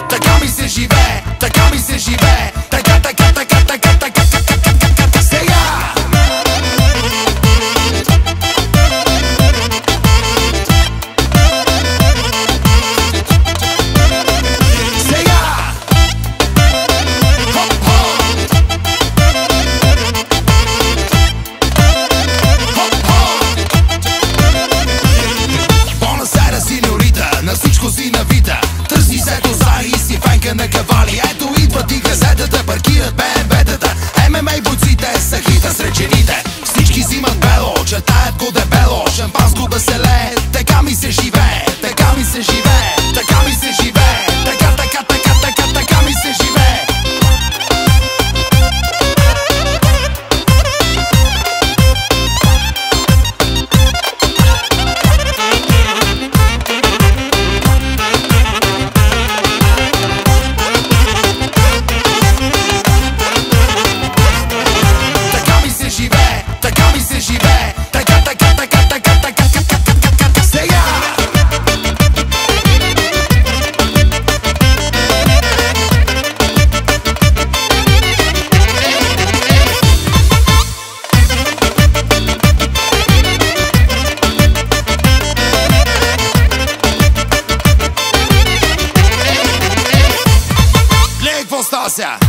Така ми се живее, така ми се живее, така, така, така, така, така, така, сега! Сега! Хоп, хоп! Хоп, хоп! Бонасайра, синьорита, на всичко си навита. Търси се дозари и си фенка на кавали. Ето идват и газетата, паркират БМВ-тата. ММА бойците са хита сред жените. Всички взимат бело, четаят го дебело. Шампанско да се лее, така ми се живее, така ми се живее, така ми се живее, така, така, така, така, така ми се живее. Така ми се живее, така ми се живее, така, така, така, така, така, така, сега! Гледай какво става сега!